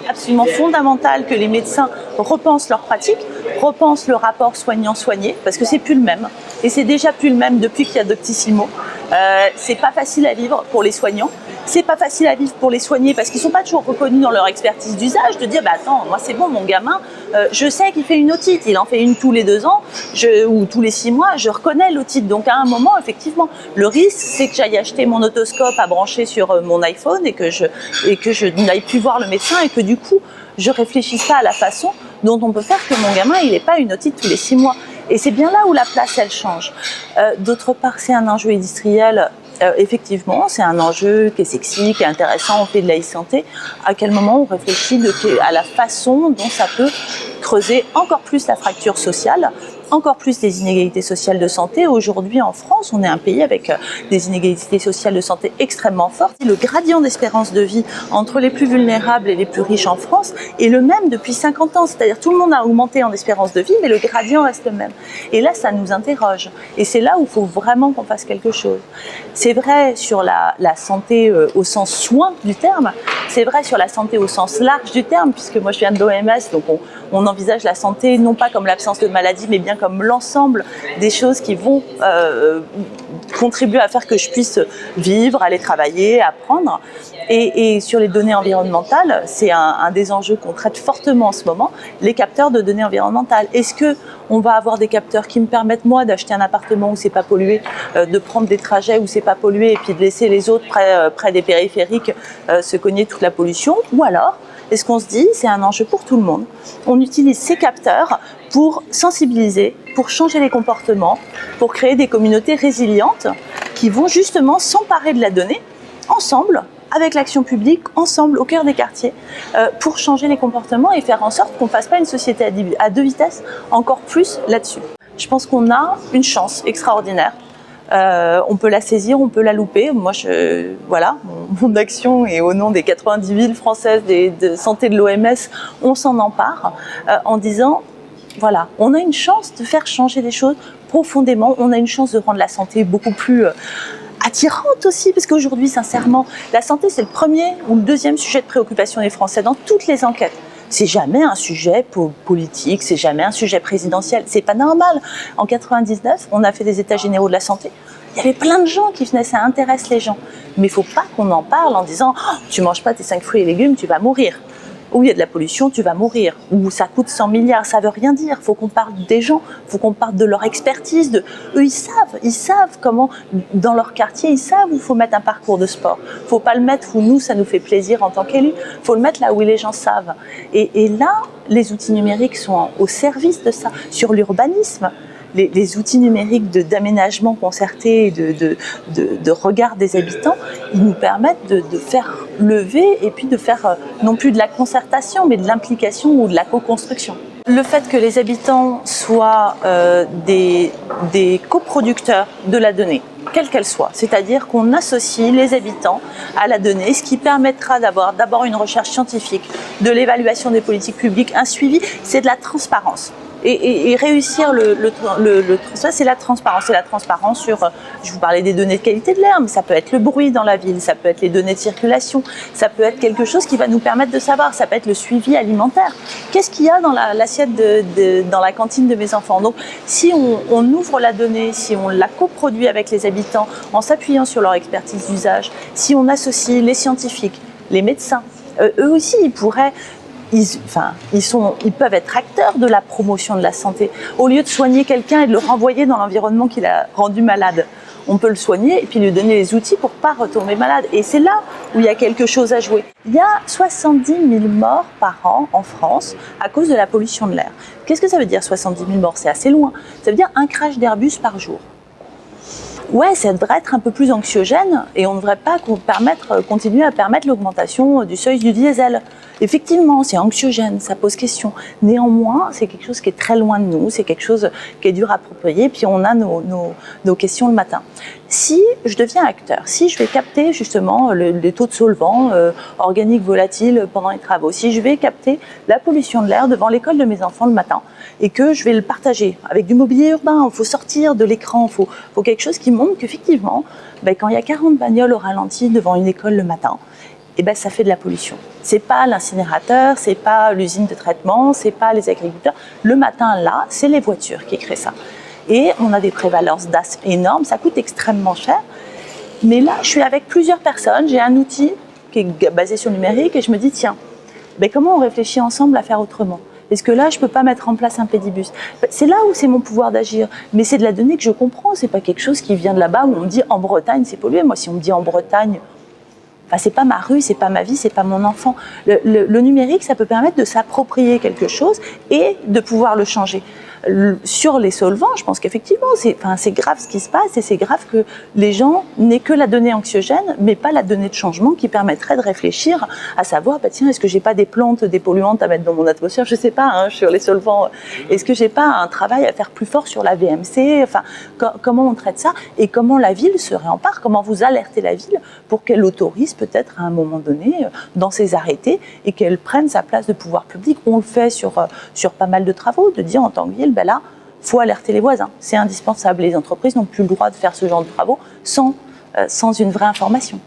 absolument fondamental que les médecins repensent leur pratique, repensent le rapport soignant-soigné, parce que c'est plus le même. Et c'est déjà plus le même depuis qu'il y a Doctissimo. C'est pas facile à vivre pour les soignants. C'est pas facile à vivre pour les soignés parce qu'ils sont pas toujours reconnus dans leur expertise d'usage, de dire attends, moi c'est bon, mon gamin, je sais qu'il fait une otite, il en fait une tous les 2 ans ou tous les 6 mois, je reconnais l'otite. Donc à un moment, effectivement, le risque c'est que j'aille acheter mon otoscope à brancher sur mon iPhone et que je n'aille plus voir le médecin et que du coup je réfléchisse pas à la façon dont on peut faire que mon gamin il n'ait pas une otite tous les 6 mois. Et c'est bien là où la place elle change. D'autre part, c'est un enjeu industriel. Effectivement, c'est un enjeu qui est sexy, qui est intéressant, on fait de la e-santé. À quel moment on réfléchit à la façon dont ça peut creuser encore plus la fracture sociale, encore plus les inégalités sociales de santé. Aujourd'hui, en France, on est un pays avec des inégalités sociales de santé extrêmement fortes. Le gradient d'espérance de vie entre les plus vulnérables et les plus riches en France est le même depuis 50 ans. C'est-à-dire tout le monde a augmenté en espérance de vie, mais le gradient reste le même. Et là, ça nous interroge. Et c'est là où il faut vraiment qu'on fasse quelque chose. C'est vrai sur la santé au sens soin du terme, c'est vrai sur la santé au sens large du terme, puisque moi je viens de l'OMS, donc on envisage la santé non pas comme l'absence de maladie, mais bien comme l'ensemble des choses qui vont contribuer à faire que je puisse vivre, aller travailler, apprendre. Et sur les données environnementales, c'est un des enjeux qu'on traite fortement en ce moment, les capteurs de données environnementales. Est-ce qu'on va avoir des capteurs qui me permettent, moi, d'acheter un appartement où c'est pas pollué, de prendre des trajets où c'est pas pollué et puis de laisser les autres près des périphériques se cogner toute la pollution? Ou alors, est-ce qu'on se dit, c'est un enjeu pour tout le monde, on utilise ces capteurs pour sensibiliser, pour changer les comportements, pour créer des communautés résilientes qui vont justement s'emparer de la donnée ensemble, avec l'action publique, ensemble, au cœur des quartiers, pour changer les comportements et faire en sorte qu'on ne fasse pas une société à 2 vitesses, encore plus là-dessus. Je pense qu'on a une chance extraordinaire. On peut la saisir, on peut la louper. Moi, mon action est au nom des 90 villes françaises de santé de l'OMS, on s'en empare en disant, voilà, on a une chance de faire changer les choses profondément, on a une chance de rendre la santé beaucoup plus attirante aussi, parce qu'aujourd'hui, sincèrement, la santé, c'est le premier ou le deuxième sujet de préoccupation des Français dans toutes les enquêtes. C'est jamais un sujet politique, c'est jamais un sujet présidentiel. C'est pas normal. En 99, on a fait des états généraux de la santé. Il y avait plein de gens qui venaient, ça intéresse les gens. Mais il faut pas qu'on en parle en disant oh, « tu manges pas tes 5 fruits et légumes, tu vas mourir ». Ou il y a de la pollution, tu vas mourir. Ou ça coûte 100 milliards, ça veut rien dire. Il faut qu'on parle des gens, il faut qu'on parle de leur expertise. Eux, ils savent comment, dans leur quartier, ils savent où il faut mettre un parcours de sport. Il ne faut pas le mettre où nous, ça nous fait plaisir en tant qu'élus. Il faut le mettre là où les gens savent. Et là, les outils numériques sont au service de ça. Sur l'urbanisme, les outils numériques d'aménagement concerté et de regard des habitants, ils nous permettent de faire lever et puis de faire non plus de la concertation, mais de l'implication ou de la co-construction. Le fait que les habitants soient des coproducteurs de la donnée, quelle qu'elle soit, c'est-à-dire qu'on associe les habitants à la donnée, ce qui permettra d'avoir d'abord une recherche scientifique, de l'évaluation des politiques publiques, un suivi, c'est de la transparence. Et réussir le ça c'est la transparence. C'est la transparence sur, je vous parlais des données de qualité de l'air, mais ça peut être le bruit dans la ville, ça peut être les données de circulation, ça peut être quelque chose qui va nous permettre de savoir, ça peut être le suivi alimentaire. Qu'est-ce qu'il y a dans l'assiette dans la cantine de mes enfants? Donc si on ouvre la donnée, si on la coproduit avec les habitants en s'appuyant sur leur expertise d'usage, si on associe les scientifiques, les médecins, eux aussi ils pourraient ils peuvent être acteurs de la promotion de la santé. Au lieu de soigner quelqu'un et de le renvoyer dans l'environnement qui l'a rendu malade, on peut le soigner et puis lui donner les outils pour ne pas retomber malade. Et c'est là où il y a quelque chose à jouer. Il y a 70 000 morts par an en France à cause de la pollution de l'air. Qu'est-ce que ça veut dire 70 000 morts? C'est assez loin. Ça veut dire un crash d'Airbus par jour. Ouais, ça devrait être un peu plus anxiogène et on ne devrait pas continuer à permettre l'augmentation du seuil du diesel. Effectivement, c'est anxiogène, ça pose question. Néanmoins, c'est quelque chose qui est très loin de nous, c'est quelque chose qui est dur à approprier, puis on a nos questions le matin. Si je deviens acteur, si je vais capter justement les taux de solvants organiques volatiles pendant les travaux, si je vais capter la pollution de l'air devant l'école de mes enfants le matin et que je vais le partager avec du mobilier urbain, il faut sortir de l'écran, il faut quelque chose qui montre qu'effectivement, quand il y a 40 bagnoles au ralenti devant une école le matin, et ben ça fait de la pollution. C'est pas l'incinérateur, c'est pas l'usine de traitement, c'est pas les agriculteurs. Le matin, là, c'est les voitures qui créent ça. Et on a des prévalences d'asthme énormes, ça coûte extrêmement cher. Mais là, je suis avec plusieurs personnes, j'ai un outil qui est basé sur le numérique et je me dis, tiens, ben comment on réfléchit ensemble à faire autrement? Est-ce que là, je ne peux pas mettre en place un pédibus? C'est là où c'est mon pouvoir d'agir. Mais c'est de la donnée que je comprends. Ce n'est pas quelque chose qui vient de là-bas où on me dit en Bretagne, c'est pollué. Moi, si on me dit en Bretagne, enfin, c'est pas ma rue, c'est pas ma vie, c'est pas mon enfant. Le numérique, ça peut permettre de s'approprier quelque chose et de pouvoir le changer. Sur les solvants, je pense qu'effectivement, c'est grave ce qui se passe et c'est grave que les gens n'aient que la donnée anxiogène, mais pas la donnée de changement qui permettrait de réfléchir à savoir, bah tiens, est-ce que j'ai pas des plantes, des polluantes à mettre dans mon atmosphère? Je sais pas, hein, sur les solvants. Est-ce que j'ai pas un travail à faire plus fort sur la VMC? Enfin, comment on traite ça et comment la ville se réempare? Comment vous alertez la ville pour qu'elle autorise peut-être à un moment donné dans ses arrêtés et qu'elle prenne sa place de pouvoir public? On le fait sur pas mal de travaux, de dire en tant que ville, ben là, il faut alerter les voisins. C'est indispensable. Les entreprises n'ont plus le droit de faire ce genre de travaux sans une vraie information.